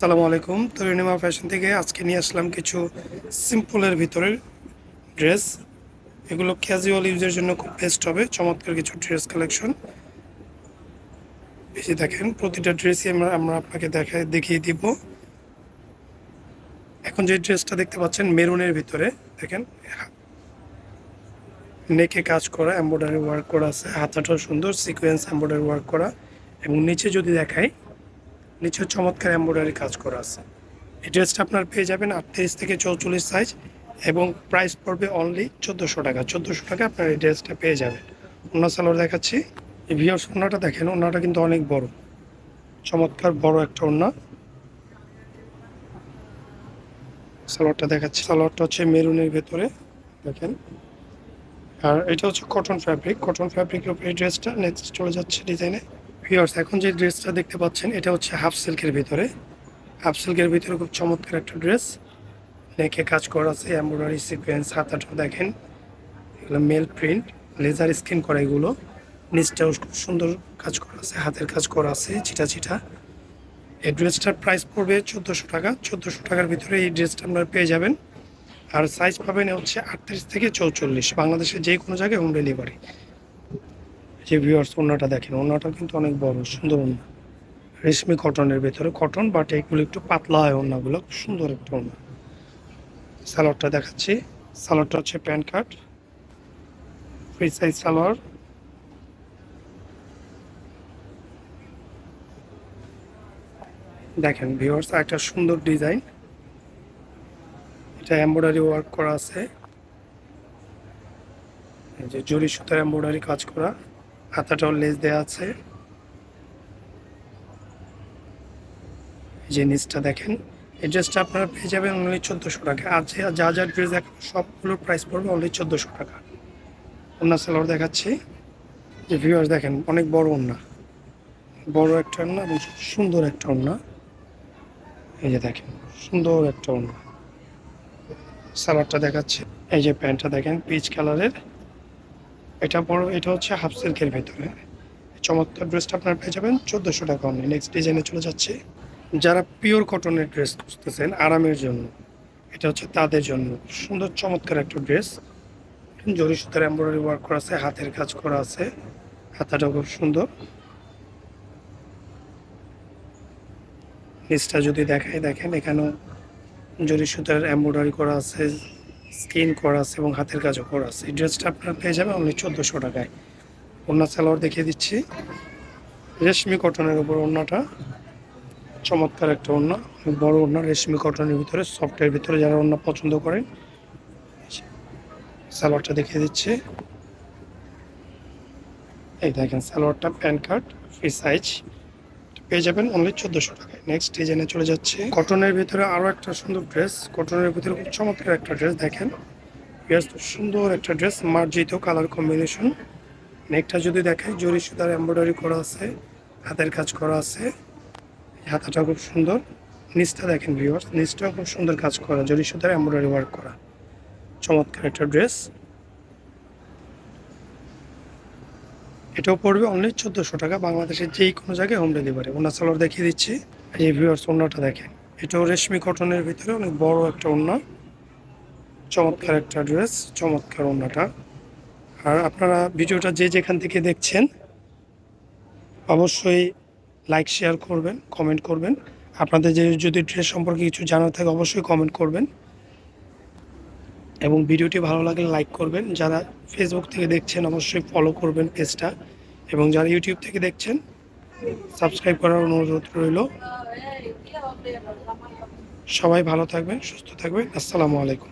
আসসালামু আলাইকুম। তরুণিমা ফ্যাশন থেকে আজকে নিয়ে আসলাম কিছু সিম্পলের ভিতরের ড্রেস। এগুলো ক্যাজুয়াল ইউজের জন্য খুব বেস্ট হবে। চমৎকার কিছু ড্রেস কালেকশন। এই যে দেখেন, প্রতিটা ড্রেসই আমরা আপনাকে দেখিয়ে দিব। এখন যে ড্রেসটা দেখতে পাচ্ছেন মেরুনের ভিতরে, দেখেন নেকে কাজ করা, এমব্রয়ডারি ওয়ার্ক করা আছে, হাতাটাও সুন্দর সিকোয়েন্স এমব্রয়ডারি ওয়ার্ক করা, এবং নিচে যদি দেখাই, নিচে চমৎকার এমব্রয়ডারি কাজ করা আছে। এই ড্রেসটা আপনার পেয়ে যাবেন 38 থেকে 44 সাইজ, এবং প্রাইস পড়বে অনলি 1400 টাকা। 1400 টাকা আপনার এই ড্রেসটা পেয়ে যাবেন। অন্য সালোয়ার দেখাচ্ছি। এই ভিউয়ার্স, ওড়নাটা দেখেন, ওড়নাটা কিন্তু অনেক বড়, চমৎকার বড় একটা ওড়না। সালোয়ারটা দেখাচ্ছি। সালোয়ারটা হচ্ছে মেরুনের ভেতরে, দেখেন। আর এটা হচ্ছে কটন ফ্যাব্রিক। কটন ফ্যাব্রিকের উপরে এই ড্রেসটা। নেক্সট চলে যাচ্ছে ডিজাইনে। ভিউয়ার্স, এখন যে ড্রেসটা দেখতে পাচ্ছেন এটা হচ্ছে হাফ সিল্কের ভিতরে। হাফ সিল্কের ভিতরে খুব চমৎকার একটা ড্রেস। নেকে কাজ করা আছে, এমব্রয়ডারি সিকোয়েন্স, হাতাটা দেখেন, এগুলো মেল প্রিন্ট, লেজার স্কিন করা এগুলো। নিচটাও খুব সুন্দর কাজ করা আছে, হাতের কাজ করা আছে চিটা চিটা। এই ড্রেসটার প্রাইস পড়বে 1400 টাকা। 1400 টাকার ভিতরে এই ড্রেসটা আপনারা পেয়ে যাবেন। আর সাইজ পাবেন হচ্ছে 38 থেকে 44, বাংলাদেশের যে কোনো জায়গায় হোম ডেলিভারি। যে ভিউয়ার্স, ওড়নাটা দেখেন, ওড়নাটা কিন্তু অনেক বড়, সুন্দর ওড়না। রেশমি কটনের ভেতরে, কটন বাট এগুলো একটু পাতলা হয় ওড়নাগুলো, খুব সুন্দর একটা ওড়না। সালোয়ারটা দেখাচ্ছি। সালোয়ারটা হচ্ছে প্যান্ট কাট, ফ্রি সাইজ সালোয়ার। দেখেন ভিউয়ার্স, একটা সুন্দর ডিজাইন। এটা এমব্রয়ডারি ওয়ার্ক করা আছে, এই যে জরি সুতার এমব্রয়ডারি কাজ করা, হাতাটাও লেস দেওয়া আছে। এই যে নিচটা দেখেন। এই ড্রেসটা আপনারা পেয়ে যাবেন অনলি 1400 টাকা। আর যা যা ড্রেস দেখেন সবগুলোর প্রাইস পড়বে অনলি 1400 টাকা। ওড়না সালোয়ার দেখাচ্ছি। যে ভিউয়ার্স দেখেন, অনেক বড় ওড়না, বড় একটা ওড়না এবং সুন্দর একটা ওড়না। এই যে দেখেন, সুন্দর একটা ওড়না। সালোয়ারটা দেখাচ্ছে। এই যে প্যান্টটা দেখেন, পিচ কালারের। এটা হচ্ছে হাফ সিল্কের ভিতরে। চমৎকার ড্রেসটা আপনারা পেয়ে যাবেন 1400 টাকা অনলি। নেক্সট ডিজাইনে চলে যাচ্ছে। যারা পিওর কটনের ড্রেস খুঁজতেছেন আরামের জন্য, এটা হচ্ছে তাদের জন্য সুন্দর চমৎকার একটা ড্রেস। জরি সুতার এমব্রয়ডারি ওয়ার্ক করা আছে, হাতের কাজ করা আছে, হাতাটাও খুব সুন্দর। নিচটা যদি দেখাই, দেখেন এখানেও জরি সুতার এমব্রয়ডারি করা আছে, স্কিন করা আছে এবং হাতের কাজও করা আছে। এই ড্রেসটা আপনারা পেয়ে যাবেন অনলি 1400 টাকায়। ওড়না সালোয়ার দেখিয়ে দিচ্ছি। রেশমি কটনের উপর ওড়নাটা, চমৎকার একটা ওড়না, অনেক বড় ওড়না, রেশমি কটনের ভিতরে, সফটের ভিতরে যারা ওড়না পছন্দ করেন। সালোয়ারটা দেখিয়ে দিচ্ছি। এই দেখেন সালোয়ারটা প্যান্ট কাট, ফ্রি সাইজ, পেয়ে যাবেন অনলি 1400 টাকায়। নেক্সট ডিজাইনে চলে যাচ্ছে। কটনের ভিতরে আরও একটা সুন্দর ড্রেস। কটনের ভিতরে খুব চমৎকার একটা ড্রেস, দেখেন বেশ সুন্দর একটা ড্রেস, মার্জিত কালার কম্বিনেশন। নেকটা যদি দেখাই, জরি সুতার এমব্রয়ডারি করা আছে, হাতের কাজ করা আছে, হাতাটা খুব সুন্দর। নিচটা দেখেন ভিউয়ার্স, নিচটাও খুব সুন্দর কাজ করা, জরি সুতার এমব্রয়ডারি ওয়ার্ক করা, চমৎকার একটা ড্রেস। এটাও পড়বে অনলি 1400 টাকা, বাংলাদেশের যেই কোনো জায়গায় হোম ডেলিভারি। ওড়না সালোয়ার দেখিয়ে দিচ্ছি। এই ভিউয়ার্স, ওড়নাটা দেখেন, এটাও রেশমি কটনের ভিতরে অনেক বড় একটা ওড়না, চমৎকার একটা ড্রেস, চমৎকার ওড়নাটা। আর আপনারা ভিডিওটা যে যেখান থেকে দেখছেন অবশ্যই লাইক শেয়ার করবেন, কমেন্ট করবেন। আপনাদের যদি ড্রেস সম্পর্কে কিছু জানার থাকে অবশ্যই কমেন্ট করবেন, এবং ভিডিওটি ভালো লাগলে লাইক করবেন। যারা ফেসবুক থেকে দেখছেন অবশ্যই ফলো করবেন পেজটা, এবং যারা ইউটিউব থেকে দেখছেন সাবস্ক্রাইব করার অনুরোধ রইল। সবাই ভালো থাকবেন, সুস্থ থাকবেন। আসসালামু আলাইকুম।